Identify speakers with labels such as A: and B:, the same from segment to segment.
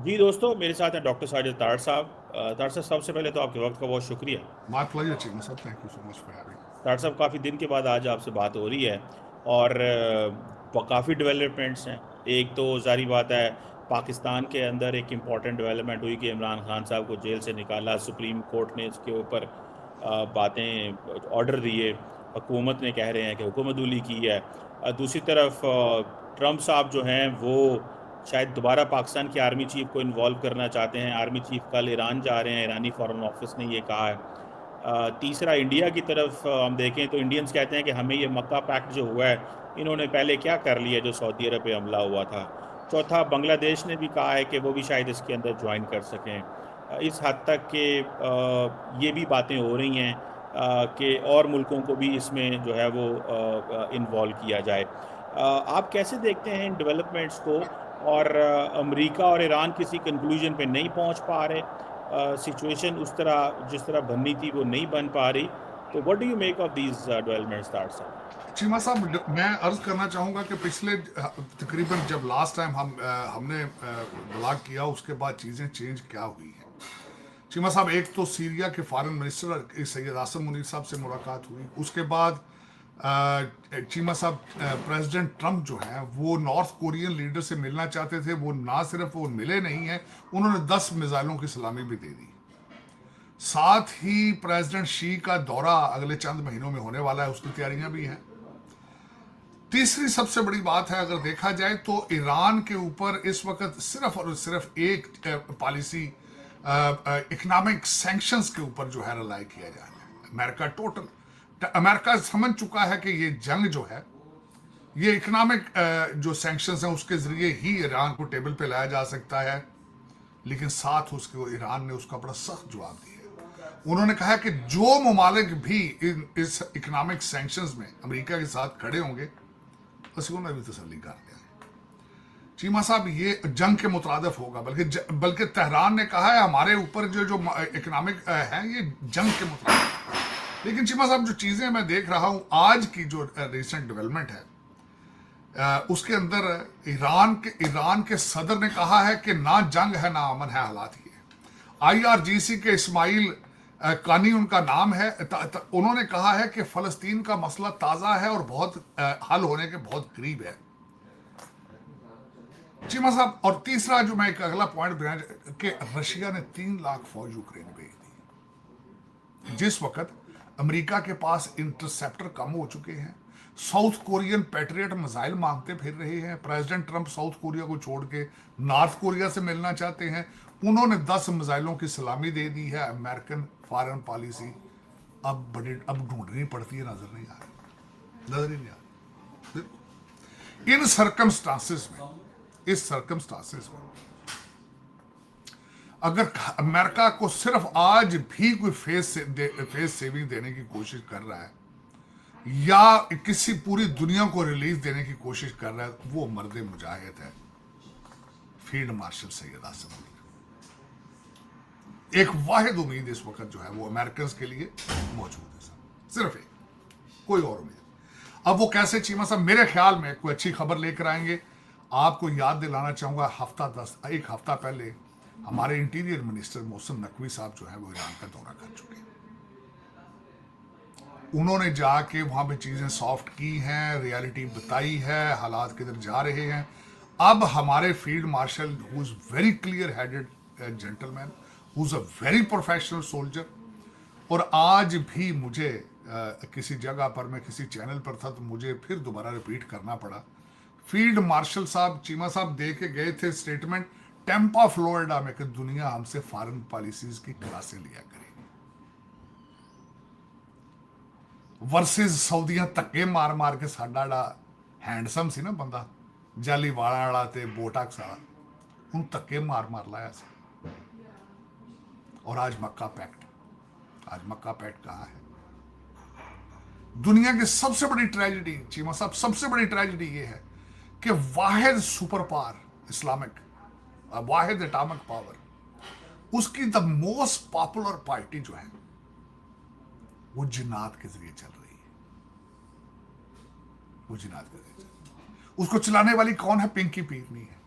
A: जी दोस्तों, मेरे साथ हैं डॉक्टर साजिद तार साहब। तार साहब, सबसे पहले तो आपके वक्त का बहुत शुक्रिया।
B: My pleasure, Chicken sir. Thank you so much for having me.
A: तार साहब, काफ़ी दिन के बाद आज आपसे बात हो रही है और काफ़ी डेवलपमेंट्स हैं। एक तो जारी बात है, पाकिस्तान के अंदर एक इम्पॉर्टेंट डेवलपमेंट हुई कि इमरान खान साहब को जेल से निकाला। सुप्रीम कोर्ट ने इसके ऊपर बातें ऑर्डर दिए, हुकूमत ने कह रहे हैं कि हुकूमतूली की है। दूसरी तरफ ट्रंप साहब जो हैं वो शायद दोबारा पाकिस्तान की आर्मी चीफ को इन्वॉल्व करना चाहते हैं। आर्मी चीफ कल ईरान जा रहे हैं, ईरानी फॉरेन ऑफिस ने ये कहा है। तीसरा, इंडिया की तरफ हम देखें तो इंडियंस कहते हैं कि हमें ये मक्का पैक्ट जो हुआ है, इन्होंने पहले क्या कर लिया जो सऊदी अरब पे हमला हुआ था। चौथा, बांग्लादेश ने भी कहा है कि वो भी शायद इसके अंदर ज्वाइन कर सकें। इस हद तक कि ये भी बातें हो रही हैं कि और मुल्कों को भी इसमें जो है वो इन्वॉल्व किया जाए। आप कैसे देखते हैं इन डेवलपमेंट्स को? और अमेरिका और ईरान किसी कंक्लूजन पे नहीं पहुंच पा रहे, सिचुएशन उस तरह जिस तरह बननी थी वो नहीं बन पा रही। तो what do you make of these developments तार साहब?
B: चीमा साहब, मैं अर्ज करना चाहूँगा कि पिछले तकरीबन जब लास्ट टाइम हमने ब्लॉग किया उसके बाद चीज़ें चेंज क्या हुई हैं। चीमा साहब, एक तो सीरिया के फॉरेन मिनिस्टर सैयद आसम मुनीर साहब से मुलाकात हुई। उसके बाद चीमा साहब, प्रेसिडेंट ट्रंप जो हैं वो नॉर्थ कोरियन लीडर से मिलना चाहते थे। वो ना सिर्फ वो मिले नहीं हैं, उन्होंने 10 मिसाइलों की सलामी भी दे दी। साथ ही प्रेसिडेंट शी का दौरा अगले चंद महीनों में होने वाला है, उसकी तैयारियां भी हैं। तीसरी सबसे बड़ी बात है, अगर देखा जाए तो ईरान के ऊपर इस वक्त सिर्फ और सिर्फ एक पॉलिसी इकोनॉमिक सैंक्शंस के ऊपर जो है रिलाई किया जा रहा है। अमेरिका समझ चुका है कि ये जंग जो है, ये इकोनॉमिक जो सैंक्शंस हैं उसके जरिए ही ईरान को टेबल पे लाया जा सकता है। लेकिन साथ उसके ईरान ने उसका बड़ा सख्त जवाब दिया। उन्होंने कहा कि जो ममालिक भी इस इकोनॉमिक सैंक्शंस में अमेरिका के साथ खड़े होंगे, बस उन्हें भी तसल्ली कर दिया। चीमा साहब, ये जंग के मुतरादिफ होगा, बल्कि तेहरान ने कहा है हमारे ऊपर जो जो इकोनॉमिक है ये जंग के मुतरादिफ। लेकिन चीमा साहब, जो चीज़ें मैं देख रहा हूँ आज की जो रिसेंट डेवलपमेंट है, उसके अंदर ईरान के सदर ने कहा है कि ना जंग है ना अमन है, हालात ये। IRGC के इस्माइल कानी उनका नाम है। उन्होंने कहा है कि फलस्तीन का मसला ताज़ा है और बहुत हल होने के बहुत करीब है। चीमा साहब, और तीसरा जो मैं एक अगला पॉइंट बयान कि रशिया ने 3 लाख फौज यूक्रेन भेज दी, जिस वक्त अमेरिका के पास इंटरसेप्टर कम हो चुके हैं। साउथ कोरियन पैट्रियट मिसाइल मांगते फिर रहे हैं। प्रेसिडेंट ट्रंप साउथ कोरिया को छोड़ के नॉर्थ कोरिया से मिलना चाहते हैं। उन्होंने 10 मिसाइलों की सलामी दे दी है। अमेरिकन फॉरेन पॉलिसी अब ढूंढनी पड़ती है, नजर नहीं आ रही, नजर ही नहीं आ रही। इस सर्कमस्टांसिस में अगर अमेरिका को सिर्फ आज भी कोई फेस सेविंग देने की कोशिश कर रहा है या किसी पूरी दुनिया को रिलीफ देने की कोशिश कर रहा है, वो मर्द मुजाहिद है, फील्ड मार्शल सैयद आसिम मुनीर। एक वाहिद उम्मीद इस वक्त जो है वो अमेरिकन के लिए मौजूद है, सिर्फ एक, कोई और उम्मीद। अब वो कैसे चीमा साहब, मेरे ख्याल में कोई अच्छी खबर लेकर आएंगे। आपको याद दिलाना चाहूंगा, एक हफ्ता पहले हमारे इंटीरियर मिनिस्टर मोहसिन नकवी साहब जो है वो ईरान का दौरा कर चुके हैं। उन्होंने जाके वहां पे चीजें सॉफ्ट की हैं, रियलिटी बताई है, हालात किधर जा रहे हैं। अब हमारे field marshal who is very clear headed gentleman, who is a very professional soldier, और आज भी मुझे किसी जगह पर, मैं किसी चैनल पर था तो मुझे फिर दोबारा रिपीट करना पड़ा। फील्ड मार्शल साहब, चीमा साहब दे के गए थे स्टेटमेंट टेम्पा फ्लोरिडा में कि दुनिया हमसे फॉरेन पॉलिसीज की क्लासें लिया करेगी, वर्सेस सऊदियां धक्के मार मार के साडा हैंडसम सी ना बंदा, जाली वाला वाला ते बोटॉक्स वाला, उन धक्के मार मार लाया सी। और आज मक्का पैक्ट कहाँ है? दुनिया की सबसे बड़ी ट्रेजेडी चीमा साहब, सबसे बड़ी ट्रेजेडी ये है कि वाहिद सुपर पावर इस्लामिक, वाहिद एटॉमिक पावर, उसकी द मोस्ट पॉपुलर पार्टी जो है वो जिन्नात के जरिए चल रही है। वो जिन्नात के जरिए चल रही है। उसको चलाने वाली कौन है? पिंकी पीरनी है।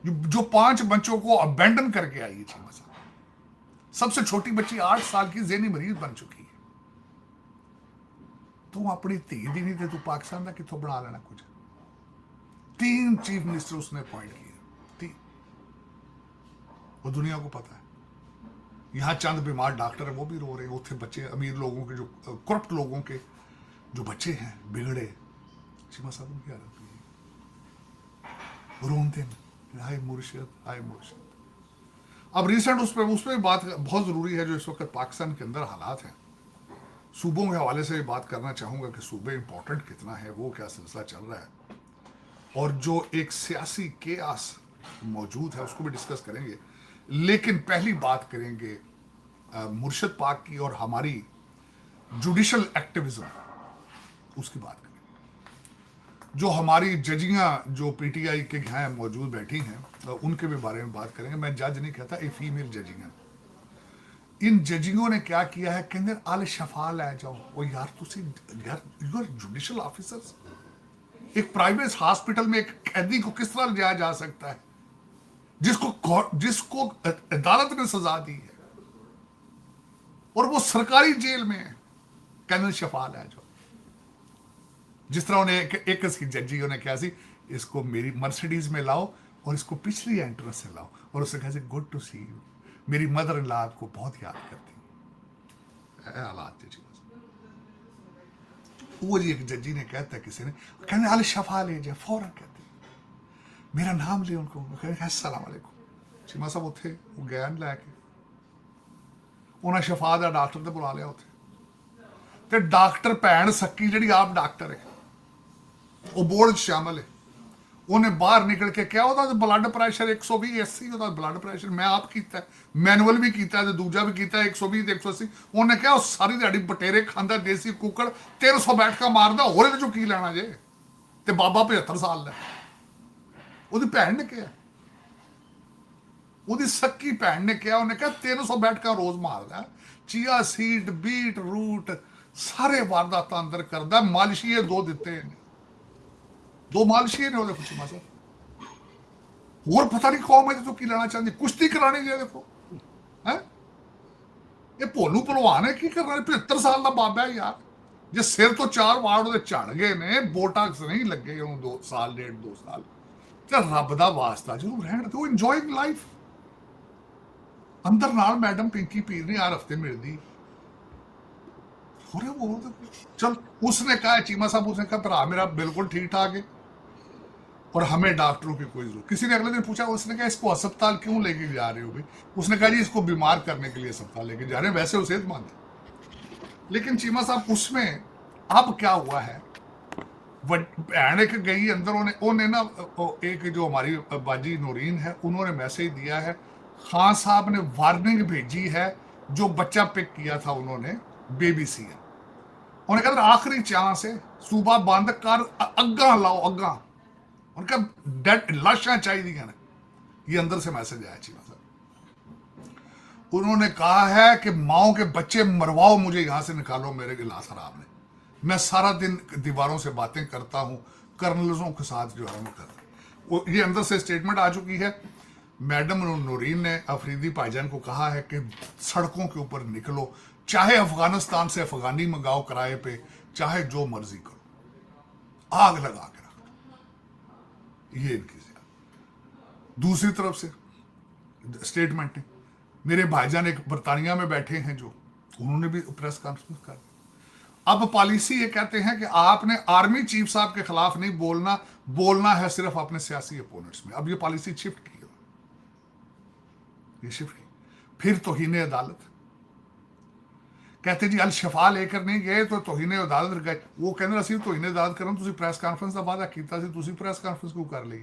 B: जो 5 बच्चों को अबेंडन करके आई है चीमा साहब। सबसे छोटी बच्ची 8 साल की ज़हनी मरीज बन चुकी है। तू अपनी धी दी नहीं थे, तू पाकिस्तान का कितों बना लेना कुछ। 3 चीफ मिनिस्टर उसने अपॉइंट किए, 3। वो दुनिया को पता है। यहाँ चंद बीमार डॉक्टर है, वो भी रो रहे हैं। उठे बच्चे, अमीर लोगों के, जो करप्ट लोगों के जो बच्चे हैं बिगड़े, चीमा साहब उनकी हालत भी रोनते हैं, हाय मुर्शिद, हाय मुर्शिद। अब रिसेंट उस पर बात बहुत ज़रूरी है, जो इस वक्त पाकिस्तान के अंदर हालात हैं। सूबों के हवाले से बात करना चाहूँगा कि सूबे इंपॉर्टेंट कितना है, वो क्या सिलसिला चल रहा है, और जो एक सियासी केयास मौजूद है उसको भी डिस्कस करेंगे। लेकिन पहली बात करेंगे मुर्शिद पाक की और हमारी जुडिशल एक्टिविज्म, उसकी बात करेंगे। जो हमारी जजियाँ जो पीटीआई के यहाँ मौजूद बैठी हैं, उनके भी बारे में बात करेंगे। मैं जज नहीं कहता, ए फीमेल जजियाँ। इन जजियों ने क्या किया है, कहते अल शफा लै जाओ। ओ यार, तुसी यार, यू आर जुडिशल ऑफिसर्स। एक प्राइवेट हॉस्पिटल में एक कैदी को किस तरह ले जाया जा सकता है, जिसको अदालत ने सजा दी है, और वो सरकारी जेल में है। कहते शफा लै जाओ। जिस तरह उन्हें एक इसकी जजी उन्हें क्या सी, इसको मेरी मर्सिडीज में लाओ और इसको पिछली एंट्रेंस से लाओ, और उससे कहा गुड टू सी यू, मेरी मदर इन लॉ आपको बहुत याद करती है। हालात जी, वो जी एक जजी ने कहता है किसी ने, कहने अल शफा ले जाए, फौरन कहते मेरा नाम ले उनको, अस्सलाम वालेकुम। चीमा साहब उठे, वो गया लैके उन्हें शफा का डॉक्टर तो बुला लिया उठे, तो डॉक्टर भैन सक्की जी आप डॉक्टर है, वो बोर्ड शामिल है। उन्हें बाहर निकल के क्या होता, ब्लड प्रैशर 120/80 होता ब्लड प्रैशर। मैं आप किया, मैनुअल भी किया, दूजा भी किया 120/180। उन्हें क्या सारी दिहाड़ी बटेरे खांदा, देसी कुकड़ 1300 बैठका मारदा, होरे चो की लेना जे, ते बाबा 75 साल का। ਉਹਦੀ ਭੈਣ ਨੇ ਕਿਹਾ, ਉਹਦੀ ਸੱਕੀ ਭੈਣ ਨੇ ਕਿਹਾ, ਉਹਨੇ ਕਿਹਾ 300 ਬੈਠਕਾਂ ਰੋਜ਼ ਮਾਰਦਾ, ਚੀਆ ਸੀਡ, ਬੀਟ रूट सारे वारदात अंदर करदा। मालिशीए 2 ਦਿੱਤੇ ਨੇ, 2 मालिशीए ने ਉਹਦੇ ਪੁੱਛਿਆ ਸਰ, ਹੋਰ ਪਤਾ ਨਹੀਂ ਕੌਮ ਇਹਦੇ ਤੋਂ ਕੀ ਲੈਣਾ ਚਾਹੁੰਦੀ, ਕੁਸ਼ਤੀ ਕਰਾਣੀ ਜੇ ਦੇਖੋ ਹੈ। ਇਹ ਭੋਲੂ ਭਲਵਾਨ ਹੈ, ਕੀ ਕਰਨਾ, 75 ਸਾਲ ਦਾ ਬਾਬਾ ਹੈ ਯਾਰ। ਜੇ ਸਿਰ ਤੋਂ 4 ਵਾਰ ਉਹਦੇ ਝੜ ਗਏ ਨੇ, ਬੋਟਾਕਸ ਨਹੀਂ ਲੱਗੇ ਉਹਨੂੰ 2 ਸਾਲ, 1.5 2 ਸਾਲ, ਤੇ ਰੱਬ ਦਾ ਵਾਸਤਾ ਜਦੋਂ ਰਹਿਣ ਤੇ ਇੰਜੋਇੰਗ ਲਾਈਫ। ਅੰਦਰ ਨਾਲ ਮੈਡਮ ਪਿੰਕੀ ਪੀਰ ਨੇ ਹਰ ਹਫਤੇ ਮਿਲਦੀ, चल उसने कहा, चीमा साहब उसने कहा भरा मेरा बिल्कुल ठीक ठाक है और हमें डॉक्टरों की कोई जरूरत। किसी ने अगले दिन पूछा, उसने कहा इसको अस्पताल क्यों लेके जा रहे हो भाई? उसने कहा जी इसको बीमार करने के लिए अस्पताल लेके जा रहे हैं, वैसे उसे सेहतमंद। लेकिन चीमा साहब उसमें अब क्या हुआ है, भैन एक गई अंदर, उन्हें ना एक जो हमारी बाजी नूरीन है, उन्होंने मैसेज दिया है, खान साहब ने वार्निंग भेजी है, जो बच्चा पिक किया था उन्होंने बेबी सी है, उन्हें कहते आखिरी चांस है, सूबा बंद कर, अग्गा लाओ अग्गा, उनका डेड लाशा चाहिए ना। ये अंदर से मैसेज आया चीमा साहब। उन्होंने कहा है कि माओ के बच्चे मरवाओ, मुझे यहां से निकालो, मेरे गिलास खराब ने, मैं सारा दिन दीवारों से बातें करता हूं, कर्नलों के साथ जो है वो कर। ये अंदर से स्टेटमेंट आ चुकी है। मैडम नूरीन ने अफरीदी भाईजान को कहा है कि सड़कों के ऊपर निकलो, चाहे अफगानिस्तान से अफगानी मंगाओ किराए पे, चाहे जो मर्जी करो, आग लगा के रख। ये इनकी दूसरी तरफ से स्टेटमेंट है। मेरे भाईजान एक बरतानिया में बैठे हैं, जो उन्होंने भी प्रेस कॉन्फ्रेंस कर। अब पॉलिसी ये कहते हैं कि आपने आर्मी चीफ साहब के खिलाफ नहीं बोलना, बोलना है सिर्फ अपने सियासी अपोनेंट्स में। अब ये पॉलिसी शिफ्ट की, ये शिफ्ट की। फिर तौहीन अदालत, कहते जी अल शफा लेकर नहीं गए तो तौहीन अदालत गए। वो कहते असं तौहीन अदालत करन, तुसीं प्रेस कॉन्फ्रेंस का वादा किया सी, तुसीं प्रेस कॉन्फ्रेंस क्यों कर ली?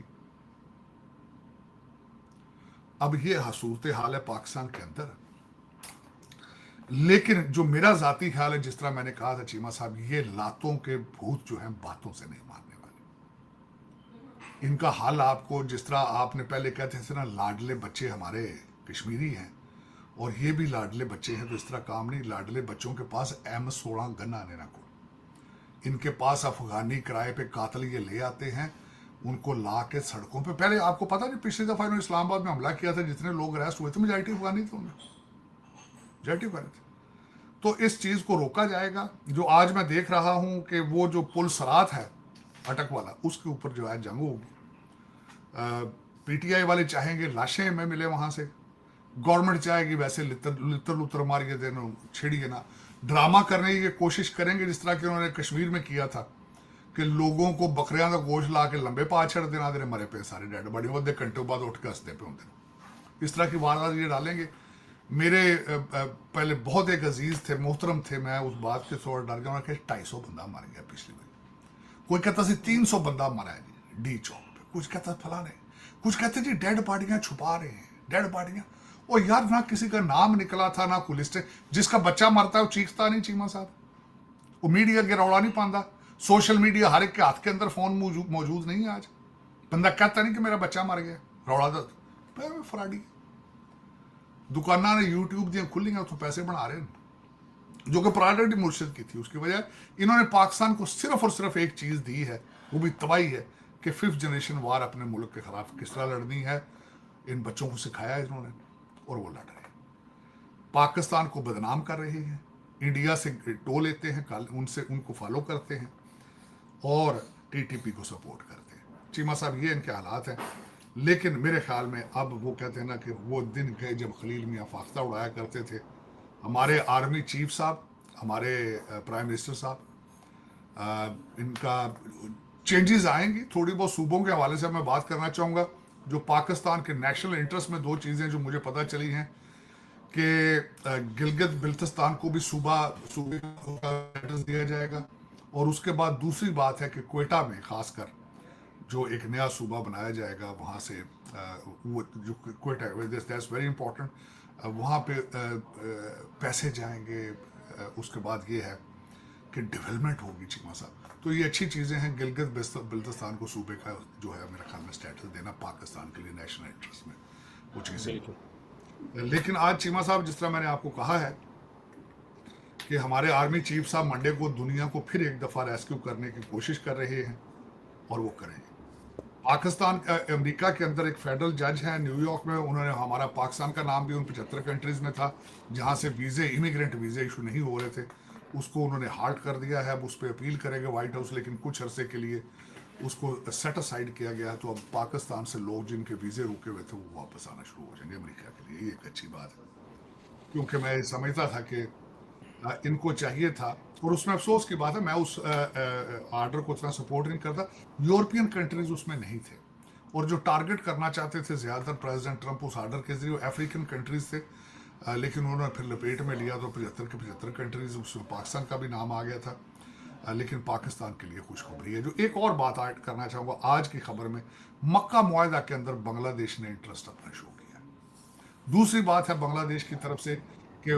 B: अब ये सूरत हाल है पाकिस्तान के अंदर। लेकिन जो मेरा जाती ख्याल है, जिस तरह मैंने कहा था चीमा साहब, ये लातों के भूत जो हैं बातों से नहीं मारने वाले। इनका हाल आपको, जिस तरह आपने पहले कहते थे ना, लाडले बच्चे हमारे कश्मीरी हैं और ये भी लाडले बच्चे हैं, तो इस तरह काम नहीं। लाडले बच्चों के पास M16 गन आने ना को, इनके पास अफगानी किराए पे कातल ये ले आते हैं, उनको ला के सड़कों पे, पहले आपको पता नहीं पिछली दफा इन्होंने इस्लामाबाद में हमला किया था, जितने लोग अरेस्ट हुए थे मेजॉरिटी अफगानी थे, उनमें मेजॉरिटी अफगानी थे। तो इस चीज़ को रोका जाएगा। जो आज मैं देख रहा हूं कि वो जो पुल सरात है अटक वाला, उसके ऊपर जो है जंग होगी। पीटीआई वाले चाहेंगे लाशें में मिले वहां से, गवर्नमेंट चाहेगी वैसे लितर लितर लुतर मार के देना, छेड़िए ना, ड्रामा करने की कोशिश करेंगे जिस तरह के उन्होंने कश्मीर में किया था कि लोगों को बकरियां का गोश्त ला के लंबे पा छड़ देना, देने मरे पे सारे डेड बॉडी, वो घंटों बाद उठ के हंसते पे होंगे। इस तरह की वारदात ये डालेंगे। मेरे पहले बहुत एक अजीज थे, मोहतरम थे, मैं उस बात के थोड़ा डर गया, उन्होंने कहा 250 बंदा मार गया पिछली बार, कोई कहता सी 300 बंदा मारा है जी डी चौक पे, कुछ कहता फलाने, कुछ कहते जी डेड बॉडियां छुपा रहे हैं, डेड बॉडियां। और यार ना किसी का नाम निकला था ना कोई लिस्ट, जिसका बच्चा मरता है वो चीखता नहीं चीमा साहब, वो मीडिया के रौला नहीं पाता। सोशल मीडिया हर एक के हाथ के अंदर फोन मौजूद नहीं है आज, बंदा कहता नहीं कि मेरा बच्चा मर गया, रौला दस फराडी दुकाना ने यूट्यूब दियाँ खुलियां तो पैसे बना रहे हैं, जो कि प्रायोरिटी मुर्शिद की थी। उसकी वजह इन्होंने पाकिस्तान को सिर्फ और सिर्फ एक चीज़ दी है, वो भी तबाही है, कि 5th जनरेशन वार अपने मुल्क के खिलाफ किस तरह लड़नी है। इन बच्चों को सिखाया है इन्होंने और वो लड़ रहे हैं, पाकिस्तान को बदनाम कर रहे हैं, इंडिया से टो लेते हैं, उनसे उनको फॉलो करते हैं और टीटीपी को सपोर्ट करते हैं। चीमा साहब ये इनके हालात हैं। लेकिन मेरे ख्याल में अब वो कहते हैं ना कि वो दिन गए जब खलील मियाँ फाख्ता उड़ाया करते थे। हमारे आर्मी चीफ साहब, हमारे प्राइम मिनिस्टर साहब, इनका चेंजेस आएंगी थोड़ी बहुत। सूबों के हवाले से मैं बात करना चाहूँगा, जो पाकिस्तान के नेशनल इंटरेस्ट में 2 चीज़ें जो मुझे पता चली हैं कि गिलगित बिल्तिस्तान को भी सूबे का स्टेटस दिया जाएगा, और उसके बाद दूसरी बात है कि क्वेटा में खासकर जो एक नया सूबा बनाया जाएगा, वहाँ से वो जो क्वेटा है दैट्स वेरी इंपॉर्टेंट, वहाँ पे पैसे जाएंगे। उसके बाद ये है कि डेवलपमेंट होगी चीमा साहब। तो ये अच्छी चीज़ें हैं। गिलगित बिल्तिस्तान को सूबे का जो है मेरे ख्याल में स्टेटस देना पाकिस्तान के लिए नेशनल इंटरेस्ट में वो चीज़ें। लेकिन आज चीमा साहब, जिस तरह मैंने आपको कहा है कि हमारे आर्मी चीफ साहब मंडे को दुनिया को फिर एक दफ़ा रेस्क्यू करने की कोशिश कर रहे हैं और वो करेंगे। पाकिस्तान अमेरिका के अंदर एक फेडरल जज है न्यूयॉर्क में, उन्होंने हमारा पाकिस्तान का नाम भी उन 75 कंट्रीज़ में था जहाँ से वीज़े, इमिग्रेंट वीज़े इशू नहीं हो रहे थे, उसको उन्होंने हाल्ट कर दिया है। अब उस पर अपील करेंगे वाइट हाउस, लेकिन कुछ अरसे के लिए उसको सेट असाइड किया गया है। तो अब पाकिस्तान से लोग जिनके वीज़े रुके हुए थे वो वापस आना शुरू हो जाएंगे अमेरिका के लिए। ये एक अच्छी बात है, क्योंकि मैं समझता था कि इनको चाहिए था, और उसमें अफसोस की बात है मैं उस आर्डर को इतना सपोर्ट नहीं करता। यूरोपियन कंट्रीज उसमें नहीं थे, और जो टारगेट करना चाहते थे ज़्यादातर प्रेसिडेंट ट्रंप उस आर्डर के जरिए अफ्रीकन कंट्रीज थे, लेकिन उन्होंने फिर लपेट में लिया तो 75 के 75 कंट्रीज, उसमें पाकिस्तान का भी नाम आ गया था। लेकिन पाकिस्तान के लिए खुशखबरी है। जो एक और बात ऐड करना चाहूँगा आज की खबर में, मक्का मुआहदा के अंदर बांग्लादेश ने इंटरेस्ट अपना शो किया। दूसरी बात है बांग्लादेश की तरफ से कि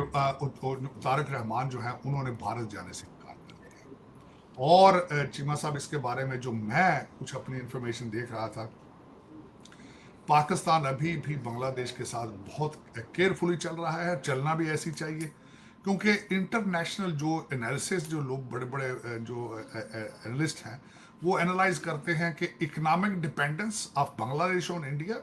B: तारिक रहमान जो है उन्होंने भारत जाने से इनकार कर दिया। और चीमा साहब, इसके बारे में जो मैं कुछ अपनी इंफॉर्मेशन देख रहा था, पाकिस्तान अभी भी बांग्लादेश के साथ बहुत केयरफुली चल रहा है, चलना भी ऐसी चाहिए, क्योंकि इंटरनेशनल जो एनालिसिस, जो लोग बड़े बड़े जो एनालिस्ट हैं वो एनालाइज करते हैं कि economic dependence of Bangladesh on India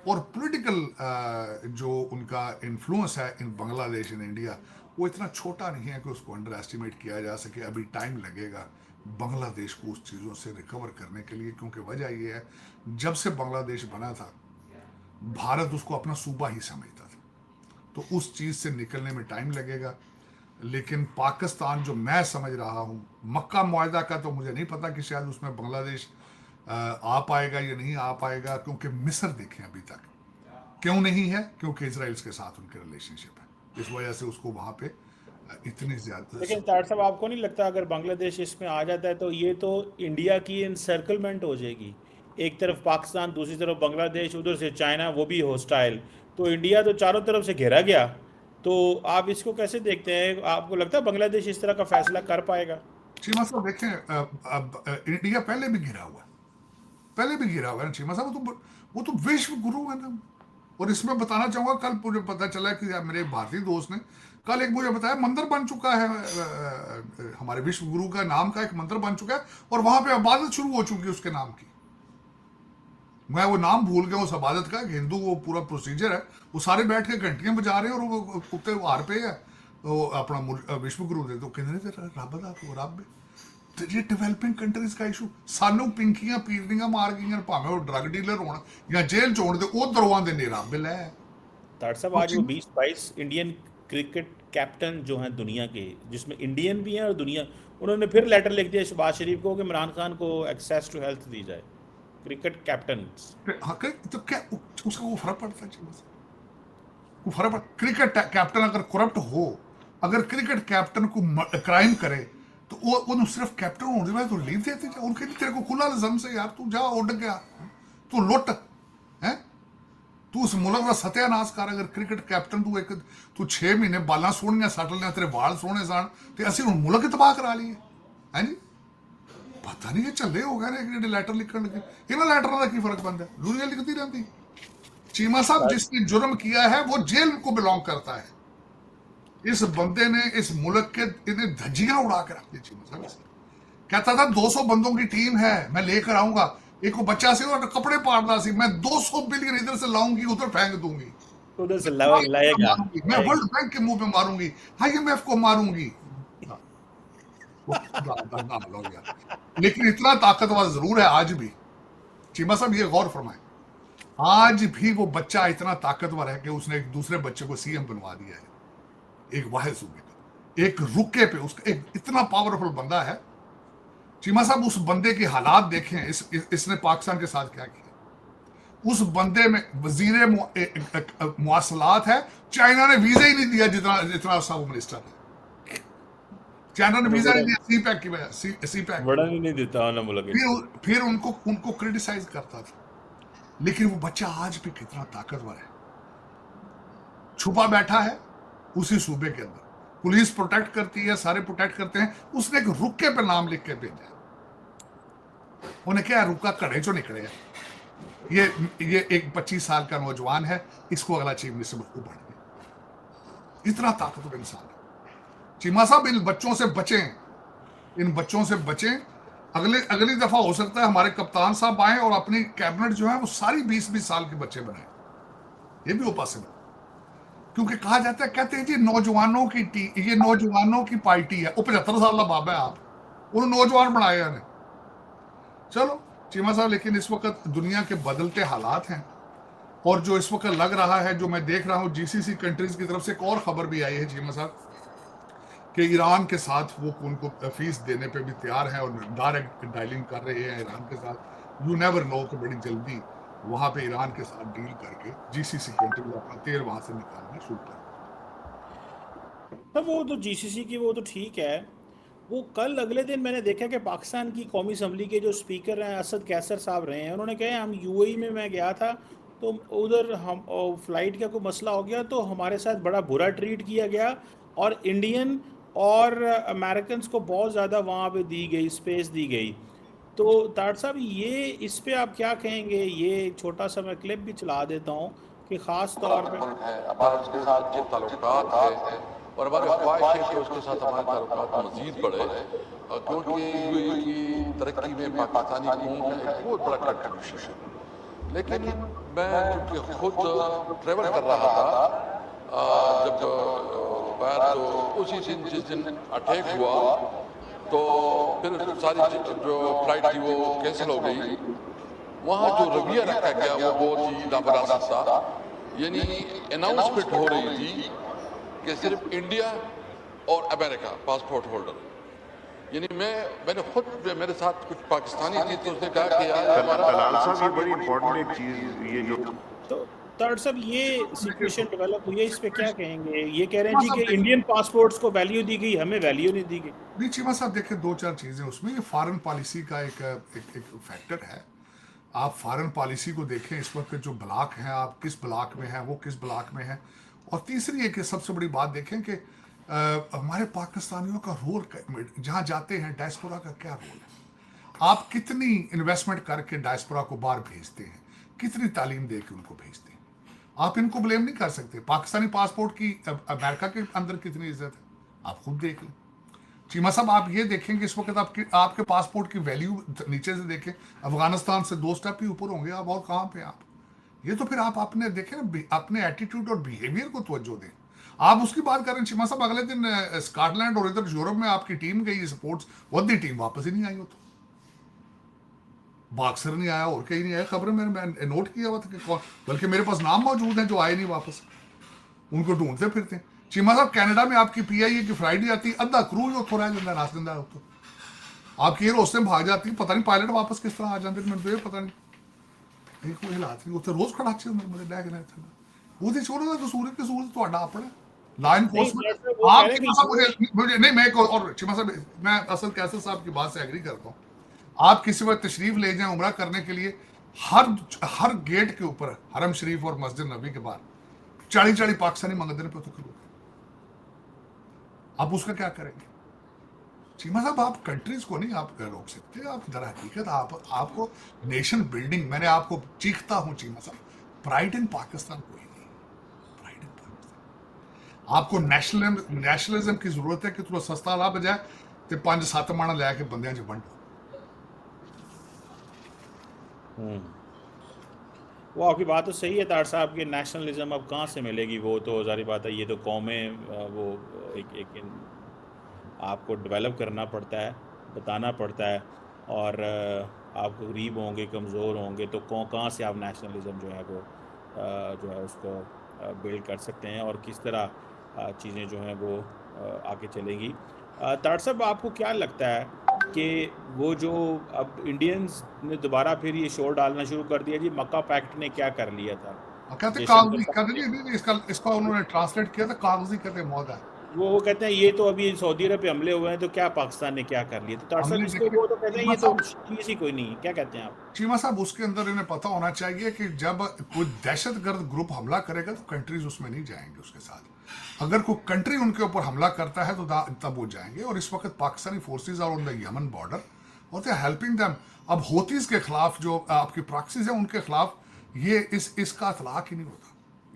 B: और पॉलिटिकल जो उनका इन्फ्लुएंस है इन बांग्लादेश इन इंडिया, वो इतना छोटा नहीं है कि उसको अंडर एस्टिमेट किया जा सके। अभी टाइम लगेगा बांग्लादेश को उस चीज़ों से रिकवर करने के लिए, क्योंकि वजह ये है जब से बांग्लादेश बना था भारत उसको अपना सूबा ही समझता था, तो उस चीज़ से निकलने में टाइम लगेगा। लेकिन पाकिस्तान जो मैं समझ रहा हूँ, मक्का मुआहदा का तो मुझे नहीं पता कि शायद उसमें बांग्लादेश आ पाएगा या नहीं आ पाएगा, क्योंकि मिस्र देखें अभी तक क्यों नहीं है, क्योंकि इजराइल के साथ उनके रिलेशनशिप है, इस वजह से उसको वहाँ पे इतनी ज़्यादा।
A: लेकिन तार साहब, आपको नहीं लगता अगर बांग्लादेश इसमें आ जाता है तो ये तो इंडिया की इनसर्कलमेंट हो जाएगी, एक तरफ पाकिस्तान, दूसरी तरफ बांग्लादेश, उधर से चाइना, वो भी हॉस्टाइल, तो इंडिया तो चारों तरफ से घेरा गया। तो आप इसको कैसे देखते हैं? आपको लगता है बांग्लादेश इस तरह का फैसला कर पाएगा?
B: चीमा साहब देखें, अब इंडिया पहले भी घिरा हुआ है, पहले भी घिरा हुआ है चीमा साहब, वो तो विश्व गुरु है ना। और इसमें बताना चाहूँगा, कल मुझे पता चला कि मेरे भारतीय दोस्त ने कल एक मुझे बताया मंदिर बन चुका है, हमारे विश्व गुरु का नाम का एक मंदिर बन चुका है, और वहाँ पे इबादत शुरू हो चुकी है उसके नाम की। मैं वो नाम भूल गया उस इबादत का, हिंदू वो पूरा प्रोसीजर है, वो सारे बैठ के घंटियां बजा रहे हैं और वो कुत्ते हार पे है, वो अपना विश्व गुरु दे तो कहते रब दा तो रब ते ये डेवलपिंग कंट्रीज का इशू सानू पिंकियां पीरनियां मार गईयां भावें वो ड्रग डीलर होना या जेल च होण ते उधरों आंदे ने रब लै
A: तार साहब
B: वो
A: आज वो 20-22 इंडियन क्रिकेट कैप्टन जो हैं दुनिया के, जिसमें इंडियन भी हैं और दुनिया, उन्होंने फिर लेटर लिख दिया शहबाज शरीफ को कि इमरान खान को एक्सेस टू हेल्थ दी जाए। Cricket captain.
B: हाँ तो क्या उसका वो फर्क पड़ता है बस, वो फर्क पड़ क्रिकेट कैप्टन अगर करप्ट हो, अगर क्रिकेट कैप्टन को क्राइम करे तो वो सिर्फ कैप्टन होने वाले तो लीव देते जा उनके लिए, तेरे को खुला लजम से यार तू जा उड़ गया, तू लुट है, तू उस मुल्क का सत्यानाश कर। अगर क्रिकेट कैप्टन तू 6 महीने बालां सोहनियां सट लिया, तेरे वाल सोहने सन ते असीं हुण मुल्क ही तबाह करा लिए है जी। पता नहीं ये झल्ले हो गए ने ਜਿਹੜੇ ਲੈਟਰ ਲਿਖਣ ਲੱਗੇ, ਇਹਨਾਂ ਲੈਟਰਾਂ ਦਾ ਕੀ फर्क बनता है, दुनिया लिखती रहती। चीमा साहब जिसने जुर्म किया है वो जेल को बिलोंग करता है, इस बंदे ने इस मुल्क के इन्हें धज्जियां उड़ा के रख दी। चीमा साहब कहता था 200 बंदों की टीम है, मैं लेकर आऊंगा, एक वो बच्चा से और कपड़े पाड़ना सी, मैं 200 बिलियन इधर से लाऊंगी उधर फेंक दूंगी,
A: उधर से लाएगा
B: मारूंगी मैं,
A: लाएगा।
B: वर्ल्ड बैंक के मुंह पे मारूंगी, IMF को मारूंगी। वो नाम लो यार, लेकिन इतना ताकतवर जरूर है आज भी। चीमा साहब ये गौर फरमाए, आज भी वो बच्चा इतना ताकतवर है कि उसने एक दूसरे बच्चे को CM बनवा दिया है, एक वाहिद सूबे का, एक रुके पे उसका एक इतना पावरफुल बंदा है। चीमा साहब उस बंदे के हालात देखें, इसने पाकिस्तान के साथ क्या किया। उस बंदे में वजीर मुआसलात है, चाइना ने वीजा ही नहीं दिया जितना जितना सा वो मिनिस्टर है, चाइना ने वीजा नहीं दिया CPEC की वजह, CPEC
A: बड़ा नहीं देता ना मुल्क इनको।
B: फिर उनको क्रिटिसाइज करता था। लेकिन वो बच्चा आज भी कितना ताकतवर है, छुपा बैठा है उसी सूबे के अंदर, पुलिस प्रोटेक्ट करती है, सारे प्रोटेक्ट करते हैं, उसने एक रुके पे नाम लिख के भेजा, उन्हें क्या रुका कड़े चो निकले है, ये एक 25 साल का नौजवान है, इसको अगला चीफ मिनिस्टर बन गया, इतना ताकतवर इंसान है। चीमा साहब इन बच्चों से बचें, इन बच्चों से बचें। अगली दफा हो सकता है हमारे कप्तान साहब आए और अपनी कैबिनेट जो है वो सारी 20-20 साल के बच्चे बनाए, ये भी हो पॉसिबल, क्योंकि कहा जाता है, कहते हैं जी नौजवानों की ये नौजवानों की पार्टी है, वो 75 साल का बाबा है, आप उन्होंने नौजवान बनाए हैं। चलो चीमा साहब, लेकिन इस वक्त दुनिया के बदलते हालात हैं, और जो इस वक्त लग रहा है, जो मैं देख रहा हूँ GCC कंट्रीज की तरफ से एक और खबर भी आई है चीमा साहब, कि ईरान के साथ वो उनको फीस देने पे भी तैयार है और डायरेक्ट डायलिंग कर रहे हैं ईरान के साथ। यू नेवर नो कि बड़ी जल्दी वहाँ पे ईरान के साथ डील करके GCC कंट्री में अपना तेल वहाँ से निकालना शुरू कर।
A: तो वो तो GCC की वो तो ठीक है। वो कल अगले दिन मैंने देखा कि पाकिस्तान की कौमी असम्बली के जो स्पीकर हैं असद कैसर साहब रहे हैं, उन्होंने कहा हम UAE में मैं गया था तो उधर हम फ़्लाइट का कोई मसला हो गया तो हमारे साथ बड़ा बुरा ट्रीट किया गया, और इंडियन और अमेरिकन को बहुत ज़्यादा वहाँ पे दी गई स्पेस दी गई। तो तार साहब ये इस पे आप क्या कहेंगे? ये एक छोटा सा मैं क्लिप भी चला देता हूँ कि ख़ास तौर पे
C: हमारा उसके साथ जो ताल्लुकात है और हमारी ख्वाहिश है कि उसके साथ हमारे ताल्लुकात मज़ीद बढ़े, क्योंकि UAE की तरक्की में पाकिस्तानी कौम का एक बहुत बड़ा कंट्रीब्यूशन है। लेकिन मैं चूँकि खुद ट्रेवल कर रहा था जब बाहर, तो उसी दिन जिस दिन अटैक हुआ तो फिर सारी जो फ्लाइट थी वो कैंसिल हो गई। वहाँ जो रवैया रखा गया वो बहुत ही नामुनासिब था, यानी अनाउंसमेंट हो रही थी कि सिर्फ इंडिया और अमेरिका पासपोर्ट होल्डर, यानी मैंने खुद, मेरे साथ कुछ पाकिस्तानी थी तो उसने कहा कि यार
D: तलाल साहब ये बड़ी इम्पोर्टेंट एक चीज़, ये जो
A: तो तार साहब ये सिचुएशन डेवलप हुई है, इस पे क्या कहेंगे? ये कह रहे हैं जी कि इंडियन पासपोर्ट्स को वैल्यू दी गई, हमें वैल्यू नहीं दी गई।
B: नहीं चीमा साहब देखिए, 2-4 चीजें उसमें, ये फॉरेन पॉलिसी का एक फैक्टर है। आप फॉरेन पॉलिसी को देखें, इस वक्त जो ब्लॉक हैं, आप किस ब्लॉक में हैं, वो किस ब्लॉक में है, और तीसरी एक सबसे बड़ी बात देखें कि हमारे पाकिस्तानियों का रोल जहाँ जाते हैं, डायस्पोरा का क्या रोल है, आप कितनी इन्वेस्टमेंट करके डायस्पोरा को बाहर भेजते हैं, कितनी तालीम दे के उनको भेजते हैं, आप इनको ब्लेम नहीं कर सकते। पाकिस्तानी पासपोर्ट की अमेरिका के अंदर कितनी इज्जत है, आप खुद देख लें। चीमा साहब आप ये देखें कि इस वक्त आपके पासपोर्ट की वैल्यू नीचे से देखें, अफगानिस्तान से 2 स्टेप ही ऊपर होंगे आप, और कहाँ पे आप? ये तो फिर आप अपने देखें ना, अपने एटीट्यूड और बिहेवियर को तवज्जो दें। आप उसकी बात करें चीमा साहब, अगले दिन स्कॉटलैंड और इधर यूरोप में आपकी टीम गई स्पोर्ट्स, वर्दी टीम वापस ही नहीं आई। हो तो बाक्सर नहीं आया और कहीं नहीं आया, खबर में मैं नोट किया हुआ था कि कौन, बल्कि मेरे पास नाम मौजूद है जो आए नहीं वापस, उनको ढूंढते फिरते हैं। चीमा साहब कनाडा में आपकी पीआईए की फ्लाइट आती, अद्धा क्रू जो थोड़ा जिंदा नास जिंदा है तो आपकी एयर होस्टेस भाग जाती, पता नहीं पायलट वापस किस तरह आ जाते, मैं तो ये पता नहीं कोई हालात नहीं उत्थे रोज खड़ा अच्छे मेरे बैग ने थे ਉਹਦੇ ਚ ਉਹਨਾਂ ਦਾ कसूर ਤੁਹਾਡਾ ਆਪਣਾ ला इन्फोर्समेंट। आप चीमा साहब मुझे नहीं, मैं एक और चीमा साहब, मैं असल कैसर साहब की बात से एग्री करता हूँ। आप किसी वक्त तशरीफ ले जाएं उमरा करने के लिए, हर गेट के ऊपर हरम शरीफ और मस्जिद नबी के बाहर 40-40 पाकिस्तानी मंगदर पे तो आप उसका क्या करेंगे? चीमा साहब आप कंट्रीज को नहीं आप रोक सकते, आप दर हकीकत आपको नेशन बिल्डिंग, मैंने आपको चीखता हूं चीमा साहब, प्राइड इन पाकिस्तान कोई नहीं, प्राइड इन पाकिस्तान। आपको नेशनलिज्म की जरूरत है कि थोड़ा सस्ता ला बजाए तो 5-7 माना लैके बंदियां च वंडो।
A: वो आपकी बात तो सही है तार साहब कि नेशनलिज्म अब कहाँ से मिलेगी, वो तो जारी बात है, ये तो कौमें वो एक आपको डेवलप करना पड़ता है, बताना पड़ता है, और आप गरीब होंगे, कमज़ोर होंगे तो कहाँ से आप नेशनलिज्म जो है वो जो है उसको बिल्ड कर सकते हैं, और किस तरह चीज़ें जो हैं वो आगे चलेंगी। तार साहब आपको क्या लगता है कि वो जो अब इंडियंस ने दोबारा फिर ये शोर डालना शुरू कर दिया जी, मक्का पैक्ट ने क्या कर लिया था,
B: कहते
A: जयशंकर
B: कागजी
A: साहब
B: कहते
A: ने,
B: नहीं, इसका उन्होंने ट्रांसलेट किया था कागजी, कहते मौत है
A: वो कहते हैं ये तो अभी सऊदी अरब पे हमले हुए हैं तो क्या पाकिस्तान ने क्या कर लिया, तो तार साहब
B: हमने
A: इसको
B: देखे
A: वो तो कहते हैं
B: चीमा
A: ये तो
B: साहब,
A: चीज़ ही कोई नहीं है, क्या कहते हैं आप?
B: चीमा साहब उसके अंदर इन्हें पता होना चाहिए कि जब कोई दहशतगर्द ग्रुप हमला करेगा तो कंट्रीज उसमें नहीं जाएंगे उसके साथ। अगर कोई कंट्री उनके ऊपर हमला करता है तो तब वो जाएंगे, और इस वक्त Pakistani forces are on the Yemen border और दे हेल्पिंग देम। अब होतीज के खिलाफ जो आपकी प्रॉक्सीज है उनके खिलाफ ये इसका इतलाक ही नहीं होता,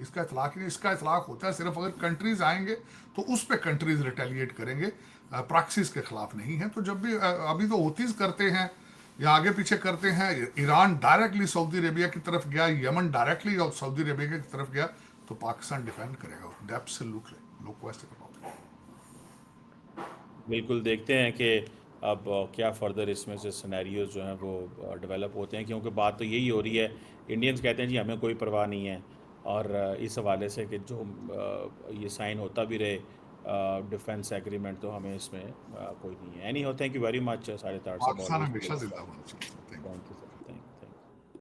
B: इसका इतलाक ही नहीं, इसका इतलाक होता है सिर्फ अगर कंट्रीज आएंगे तो उस पर कंट्रीज रिटेलिएट करेंगे, प्रॉक्सीज के खिलाफ नहीं है। तो जब भी अभी तो होतीज करते हैं या आगे पीछे करते हैं, ईरान डायरेक्टली सऊदी अरेबिया की तरफ गया, यमन डायरेक्टली और सऊदी अरेबिया की तरफ गया, तो पाकिस्तान डिफेंड करेगा absolutely, no question about it.
A: बिल्कुल देखते हैं कि अब क्या फर्दर इसमें से सिनेरियोज जो हैं वो डेवलप होते हैं, क्योंकि बात तो यही हो रही है, इंडियंस कहते हैं जी हमें कोई परवाह नहीं है, और इस हवाले से कि जो ये साइन होता भी रहे डिफेंस एग्रीमेंट, तो हमें इसमें कोई नहीं है। एनी हो, थैंक यू वेरी मच सारे तार साहब,
B: पाकिस्तान
A: ऑलवेज
B: हमेशा जिंदाबाद।
A: Thank you.